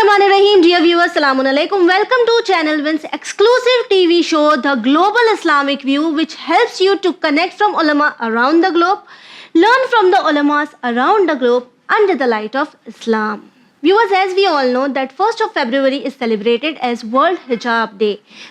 Bismillahirrahmanirrahim. Dear viewers, Assalamu alaikum. Welcome to Channel Win's exclusive TV show, The Global Islamic View, which helps you to connect from ulama around the globe, learn from the ulamas around the globe under the light of Islam. Viewers, as we all know that 1st of February is celebrated as World Hijab Day.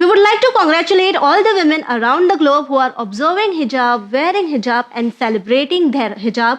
We would like to congratulate all the women around the globe who are observing hijab, wearing hijab and celebrating their hijab.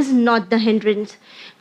is not the hindrance.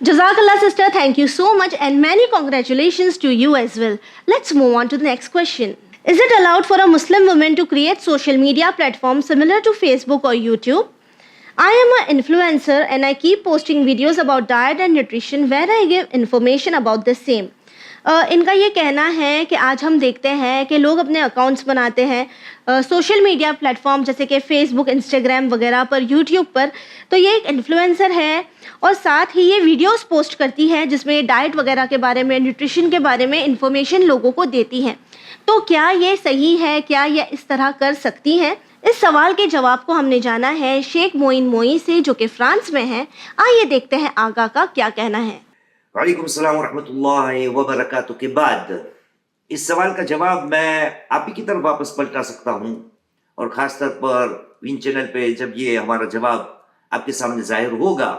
Jazakallah sister, thank you so much and many congratulations to you as well. Let's move on to the next question. Is it allowed for a Muslim woman to create social media platforms similar to Facebook or YouTube? I am an influencer and I keep posting videos about diet and nutrition where I give information about the same. ان کا یہ کہنا ہے کہ آج ہم دیکھتے ہیں کہ لوگ اپنے اکاؤنٹس بناتے ہیں سوشل میڈیا پلیٹ فارم جیسے کہ فیس بک، انسٹاگرام وغیرہ پر، یوٹیوب پر. تو یہ ایک انفلوئنسر ہے اور ساتھ ہی یہ ویڈیوز پوسٹ کرتی ہے جس میں ڈائٹ وغیرہ کے بارے میں، نیوٹریشن کے بارے میں انفارمیشن لوگوں کو دیتی ہیں. تو کیا یہ صحیح ہے؟ کیا یہ اس طرح کر سکتی ہیں؟ اس سوال کے جواب کو ہم نے جانا ہے شیخ معین موئی سے جو کہ فرانس میں ہیں. آئیے دیکھتے ہیں آقا کا کیا کہنا ہے. وعلیکم السلام ورحمۃ اللہ وبرکاتہ کے بعد اس سوال کا جواب میں آپ ہی کی طرف واپس پلٹا سکتا ہوں، اور خاص طور پر وین چینل پہ جب یہ ہمارا جواب آپ کے سامنے ظاہر ہوگا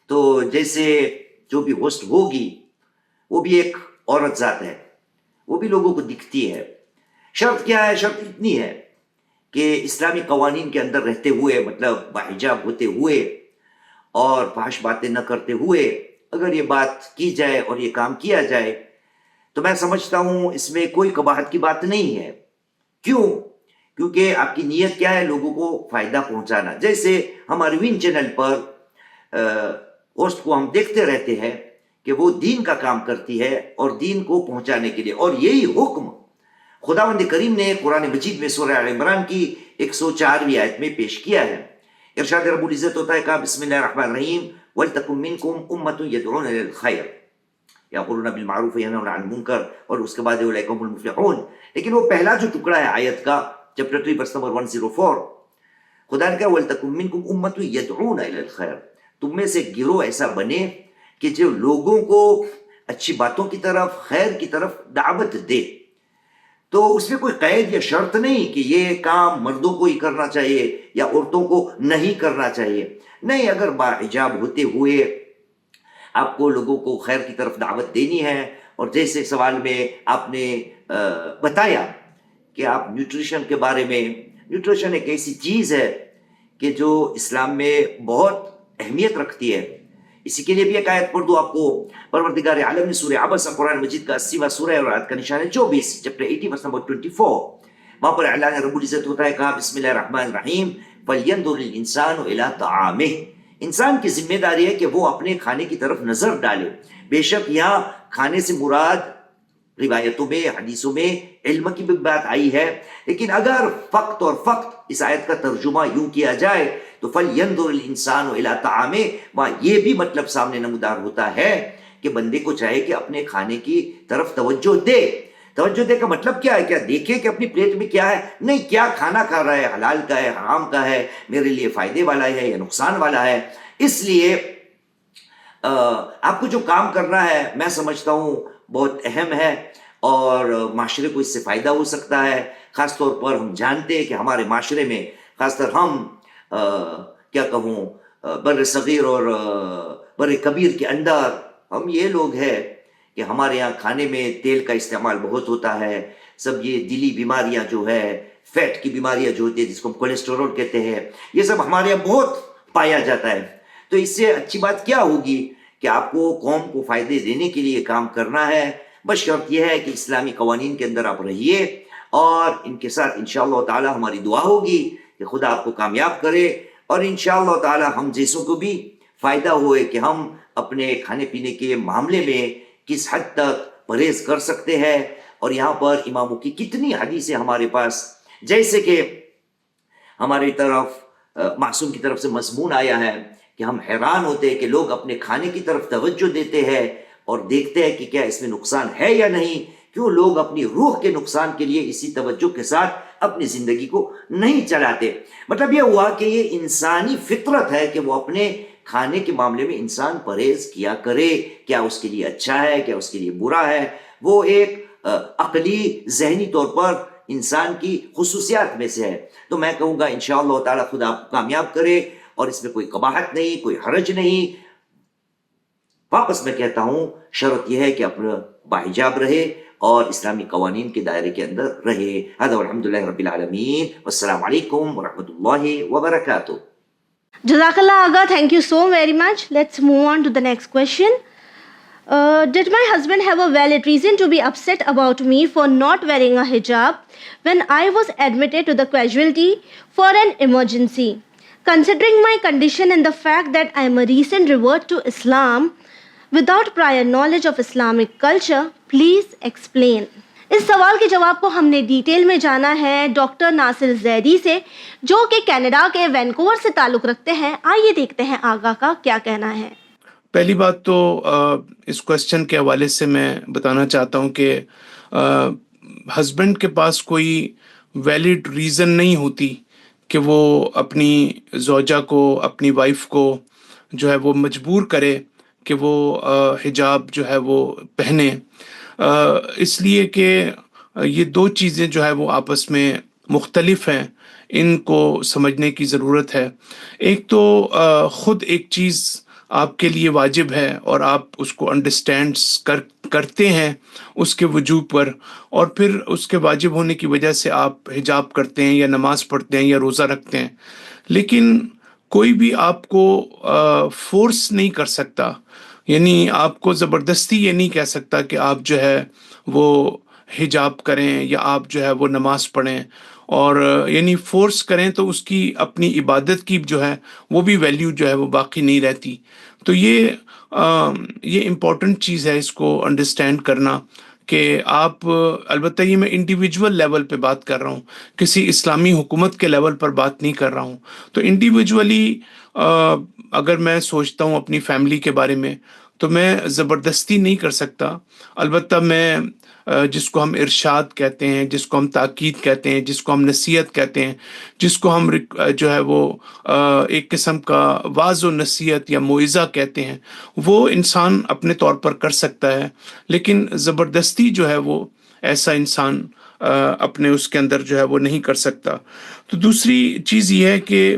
تو جیسے جو بھی ہوسٹ ہوگی وہ بھی ایک عورت ذات ہے، وہ بھی لوگوں کو دکھتی ہے. شرط کیا ہے؟ شرط اتنی ہے کہ اسلامی قوانین کے اندر رہتے ہوئے، مطلب باحجاب ہوتے ہوئے اور فحش باتیں نہ کرتے ہوئے اگر یہ بات کی جائے اور یہ کام کیا جائے تو میں سمجھتا ہوں اس میں کوئی قباحت کی بات نہیں ہے. کیوں؟ کیونکہ آپ کی نیت کیا ہے؟ لوگوں کو فائدہ پہنچانا. جیسے ہمارے وین چینل پر ہوسٹ کو ہم دیکھتے رہتے ہیں کہ وہ دین کا کام کرتی ہے اور دین کو پہنچانے کے لیے، اور یہی حکم خداوند کریم نے قرآن مجید میں سورہ آل عمران کی 104ویں آیت میں پیش کیا ہے. ارشاد رب العزت ہوتا ہے کہ بسم اللہ الرحمن الرحیم وَلْتَكُن مِّنْكُمْ أُمَّةٌ يَدْعُونَ إِلَى الْخَيْرِ يَأْمُرُونَ بِالْمَعْرُوفِ وَيَنْهَوْنَ عَنِ الْمُنكَرِ، اور اس کے بعد أُولَئِكَ هُمُ الْمُفْلِحُونَ. لیکن وہ پہلا جو ٹکڑا ہے آیت کا، چیپٹر 3 ورس نمبر 104، خدا نے کہا وَلْتَكُن مِّنْكُمْ أُمَّةٌ يَدْعُونَ إِلَى الْخَيْرِ، تم میں سے گروہ ایسا بنے کہ جو لوگوں کو اچھی باتوں کی طرف، خیر کی طرف دعوت دے. تو اس میں کوئی قید یا شرط نہیں کہ یہ کام مردوں کو ہی کرنا چاہیے یا عورتوں کو نہیں کرنا چاہیے. نہیں، اگر باحجاب ہوتے ہوئے آپ کو لوگوں کو خیر کی طرف دعوت دینی ہے، اور جیسے سوال میں آپ نے بتایا کہ آپ نیوٹریشن کے بارے میں، نیوٹریشن ایک ایسی چیز ہے کہ جو اسلام میں بہت اہمیت رکھتی ہے. اسی کے لیے بھی ایک آیت پڑھ دو آپ کو. پروردگار عالم نے سورہ عبس قرآن مجید کا 80واں سورہ اور آیت کا نشان ہے 24، چیپٹر 80 ورس نمبر 24، وہاں پر اعلان رب العزت ہوتا ہے کہا بسم اللہ الرحمن الرحیم فَلْيَنْظُرِ الْإِنسَانُ إِلَىٰ طَعَامِهِ، انسان کی ذمہ داری ہے کہ وہ اپنے کھانے کی طرف نظر ڈالے. بے شک یہاں کھانے سے مراد روایتوں میں، حدیثوں میں علم کی بھی بات آئی ہے، لیکن اگر فقط اور فقط اس آیت کا ترجمہ یوں کیا جائے تو فَلْيَنْظُرِ الْإِنسَانُ إِلَىٰ طَعَامِهِ، وہاں یہ بھی مطلب سامنے نمودار ہوتا ہے کہ بندے کو چاہے کہ اپنے کھانے کی طرف توجہ دے. توجہ دے کا مطلب کیا ہے؟ کیا دیکھے کہ اپنی پلیٹ میں کیا ہے؟ نہیں، کیا کھانا کھا رہا ہے، حلال کا ہے، حرام کا ہے، میرے لیے فائدے والا ہے یا نقصان والا ہے. اس لیے آپ کو جو کام کرنا ہے میں سمجھتا ہوں بہت اہم ہے اور معاشرے کو اس سے فائدہ ہو سکتا ہے. خاص طور پر ہم جانتے ہیں کہ ہمارے معاشرے میں، خاص طور ہم کیا کہوں، بر صغیر اور بر کبیر کے اندر ہم یہ لوگ ہیں کہ ہمارے یہاں کھانے میں تیل کا استعمال بہت ہوتا ہے. سب یہ دلی بیماریاں جو ہے، فیٹ کی بیماریاں جو ہوتی ہے جس کو ہم کولیسٹرول کہتے ہیں، یہ سب ہمارے یہاں بہت پایا جاتا ہے. تو اس سے اچھی بات کیا ہوگی کہ آپ کو قوم کو فائدے دینے کے لیے کام کرنا ہے. بس شرط یہ ہے کہ اسلامی قوانین کے اندر آپ رہیے، اور ان کے ساتھ انشاءاللہ تعالی ہماری دعا ہوگی کہ خدا آپ کو کامیاب کرے، اور انشاءاللہ تعالی ہم جیسوں کو بھی فائدہ ہوئے کہ ہم اپنے کھانے پینے کے معاملے میں کس حد تک پرہیز کر سکتے ہیں. اور یہاں پر اماموں کی کتنی حدیثیں ہمارے پاس، جیسے کہ ہماری طرف معصوم کی طرف سے مضمون آیا ہے کہ ہم حیران ہوتے ہیں کہ لوگ اپنے کھانے کی طرف توجہ دیتے ہیں اور دیکھتے ہیں کہ کیا اس میں نقصان ہے یا نہیں. کیوں لوگ اپنی روح کے نقصان کے لیے اسی توجہ کے ساتھ اپنی زندگی کو نہیں چلاتے؟ مطلب یہ ہوا کہ یہ انسانی فطرت ہے کہ وہ اپنے کھانے کے معاملے میں انسان پرہیز کیا کرے. کیا اس کے لیے اچھا ہے، کیا اس کے لیے برا ہے، وہ ایک عقلی ذہنی طور پر انسان کی خصوصیات میں سے ہے. تو میں کہوں گا انشاءاللہ تعالی خدا آپ کو کامیاب کرے، اور اس میں کوئی قباحت نہیں، کوئی حرج نہیں. واپس میں کہتا ہوں شرط یہ ہے کہ اپنا باحجاب رہے اور اسلامی قوانین کے دائرے کے اندر رہے. هذا والحمد للہ رب العالمین، والسلام علیکم ورحمۃ اللہ وبرکاتہ. جزاک اللہ آغا, thank you so very much. Let's move on to the next question. Did my husband have a valid reason to be upset about me for not wearing a hijab when I was admitted to the casualty for an emergency? Considering my condition and the fact that I am a recent revert to Islam, without prior knowledge of Islamic culture? Please explain. اس سوال کے جواب کو ہم نے detail میں جانا ہے doctor ناصر زیدی سے، جو کہ کینیڈا کے وینکوور سے تعلق رکھتے ہیں. آئیے دیکھتے ہیں آغا کا کیا کہنا ہے. پہلی بات تو اس کوشچن کے حوالے سے میں بتانا چاہتا ہوں کہ ہسبینڈ کے پاس کوئی ویلڈ ریزن نہیں ہوتی کہ وہ اپنی زوجہ کو، اپنی وائف کو جو ہے وہ مجبور کرے کہ وہ حجاب جو ہے وہ پہنے، اس لیے کہ یہ دو چیزیں جو ہے وہ آپس میں مختلف ہیں، ان کو سمجھنے کی ضرورت ہے. ایک تو خود ایک چیز آپ کے لیے واجب ہے اور آپ اس کو انڈرسٹینڈ کرتے ہیں اس کے وجوب پر، اور پھر اس کے واجب ہونے کی وجہ سے آپ حجاب کرتے ہیں یا نماز پڑھتے ہیں یا روزہ رکھتے ہیں. لیکن کوئی بھی آپ کو فورس نہیں کر سکتا، یعنی آپ کو زبردستی یہ نہیں کہہ سکتا کہ آپ جو ہے وہ حجاب کریں یا آپ جو ہے وہ نماز پڑھیں، اور یعنی فورس کریں تو اس کی اپنی عبادت کی جو ہے وہ بھی ویلیو جو ہے وہ باقی نہیں رہتی. تو یہ امپورٹنٹ چیز ہے اس کو انڈرسٹینڈ کرنا کہ آپ، البتہ یہ میں انڈیویجول لیول پہ بات کر رہا ہوں، کسی اسلامی حکومت کے لیول پر بات نہیں کر رہا ہوں. تو انڈیویجولی اگر میں سوچتا ہوں اپنی فیملی کے بارے میں تو میں زبردستی نہیں کر سکتا. البتہ میں جس کو ہم ارشاد کہتے ہیں، جس کو ہم تاکید کہتے ہیں، جس کو ہم نصیحت کہتے ہیں، جس کو ہم جو ہے وہ ایک قسم کا واعظ و نصیحت یا موعظہ کہتے ہیں، وہ انسان اپنے طور پر کر سکتا ہے. لیکن زبردستی جو ہے وہ ایسا انسان اپنے اس کے اندر جو ہے وہ نہیں کر سکتا. تو دوسری چیز یہ ہے کہ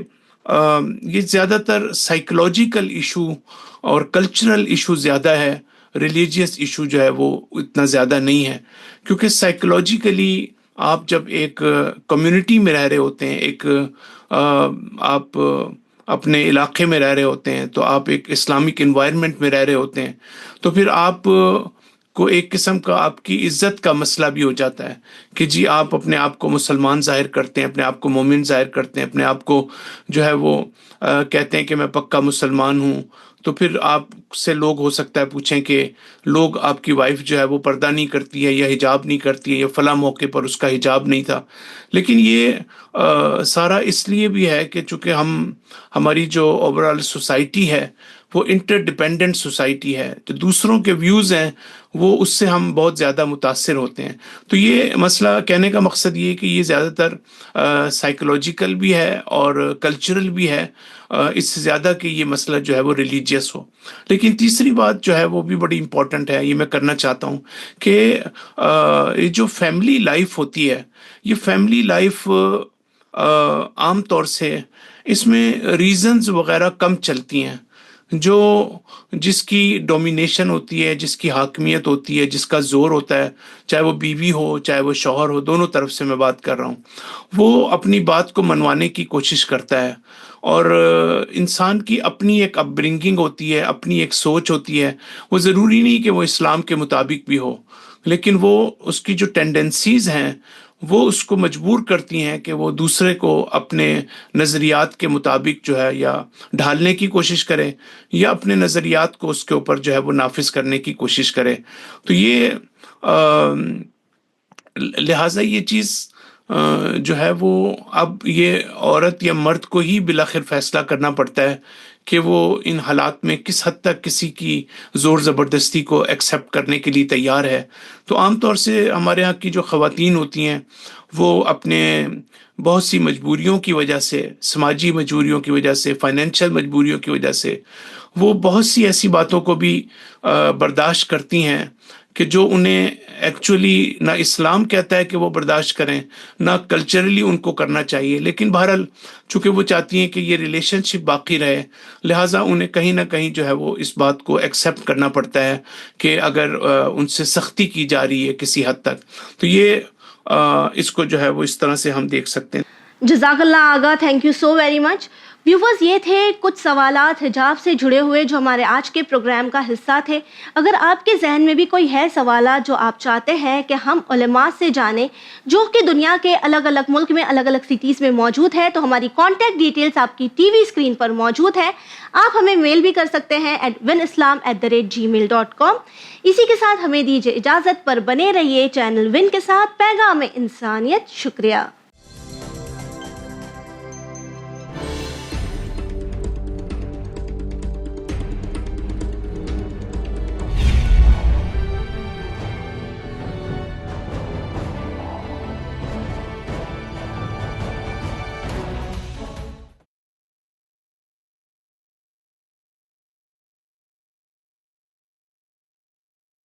یہ زیادہ تر سائیکولوجیکل ایشو اور کلچرل ایشو زیادہ ہے، ریلیجیس ایشو جو ہے وہ اتنا زیادہ نہیں ہے. کیونکہ سائیکولوجیکلی آپ جب ایک کمیونٹی میں رہ رہے ہوتے ہیں، ایک آپ اپنے علاقے میں رہ رہے ہوتے ہیں، تو آپ ایک اسلامک انوائرمنٹ میں رہ رہے ہوتے ہیں، تو پھر آپ کو ایک قسم کا آپ کی عزت کا مسئلہ بھی ہو جاتا ہے کہ جی آپ اپنے آپ کو مسلمان ظاہر کرتے ہیں، اپنے آپ کو مومن ظاہر کرتے ہیں، اپنے آپ کو جو ہے وہ کہتے ہیں کہ میں پکا مسلمان ہوں. تو پھر آپ سے لوگ ہو سکتا ہے پوچھیں کہ لوگ آپ کی وائف جو ہے وہ پردہ نہیں کرتی ہے یا حجاب نہیں کرتی ہے یا فلاں موقع پر اس کا حجاب نہیں تھا. لیکن یہ سارا اس لیے بھی ہے کہ چونکہ ہماری جو اوورآل سوسائٹی ہے وہ انٹر ڈیپینڈنٹ سوسائٹی ہے، تو دوسروں کے ویوز ہیں وہ اس سے ہم بہت زیادہ متاثر ہوتے ہیں. تو یہ مسئلہ کہنے کا مقصد یہ ہے کہ یہ زیادہ تر سائیکولوجیکل بھی ہے اور کلچرل بھی ہے، اس سے زیادہ کہ یہ مسئلہ جو ہے وہ ریلیجیس ہو. لیکن تیسری بات جو ہے وہ بھی بڑی امپورٹنٹ ہے، یہ میں کرنا چاہتا ہوں کہ یہ جو فیملی لائف ہوتی ہے، یہ فیملی لائف عام طور سے اس میں ریزنز وغیرہ کم چلتی ہیں. جس کی ڈومینیشن ہوتی ہے، جس کی حاکمیت ہوتی ہے، جس کا زور ہوتا ہے، چاہے وہ بیوی ہو چاہے وہ شوہر ہو، دونوں طرف سے میں بات کر رہا ہوں، وہ اپنی بات کو منوانے کی کوشش کرتا ہے. اور انسان کی اپنی ایک اپ برنگنگ ہوتی ہے، اپنی ایک سوچ ہوتی ہے. وہ ضروری نہیں کہ وہ اسلام کے مطابق بھی ہو، لیکن وہ اس کی جو ٹینڈنسیز ہیں وہ اس کو مجبور کرتی ہیں کہ وہ دوسرے کو اپنے نظریات کے مطابق جو ہے یا ڈھالنے کی کوشش کرے یا اپنے نظریات کو اس کے اوپر جو ہے وہ نافذ کرنے کی کوشش کرے. تو یہ لہٰذا یہ چیز جو ہے وہ اب یہ عورت یا مرد کو ہی بالآخر فیصلہ کرنا پڑتا ہے کہ وہ ان حالات میں کس حد تک کسی کی زور زبردستی کو ایکسیپٹ کرنے کے لیے تیار ہے. تو عام طور سے ہمارے ہاں کی جو خواتین ہوتی ہیں وہ اپنے بہت سی مجبوریوں کی وجہ سے، سماجی مجبوریوں کی وجہ سے، فائنینشیل مجبوریوں کی وجہ سے، وہ بہت سی ایسی باتوں کو بھی برداشت کرتی ہیں کہ جو انہیں ایکچولی نہ اسلام کہتا ہے کہ وہ برداشت کریں، نہ کلچرلی ان کو کرنا چاہیے. لیکن بہرحال چونکہ وہ چاہتی ہیں کہ یہ ریلیشن شپ باقی رہے، لہٰذا انہیں کہیں نہ کہیں جو ہے وہ اس بات کو ایکسیپٹ کرنا پڑتا ہے کہ اگر ان سے سختی کی جا رہی ہے کسی حد تک، تو یہ اس کو جو ہے وہ اس طرح سے ہم دیکھ سکتے ہیں. جزاک اللہ Agha, thank you so very much. Viewers, یہ تھے کچھ سوالات حجاب سے جڑے ہوئے جو ہمارے آج کے پروگرام کا حصہ تھے. اگر آپ کے ذہن میں بھی کوئی ہے سوالات جو آپ چاہتے ہیں کہ ہم علماء سے جانیں جو کہ دنیا کے الگ الگ ملک میں الگ الگ سٹیز میں موجود ہے, تو ہماری کانٹیکٹ ڈیٹیلز آپ کی ٹی وی اسکرین پر موجود ہے. آپ ہمیں میل بھی کر سکتے ہیں winislam@gmail.com. اسی کے ساتھ ہمیں دیجیے اجازت, پر بنے رہیے چینل ون کے ساتھ. پیغام انسانیت. شکریہ.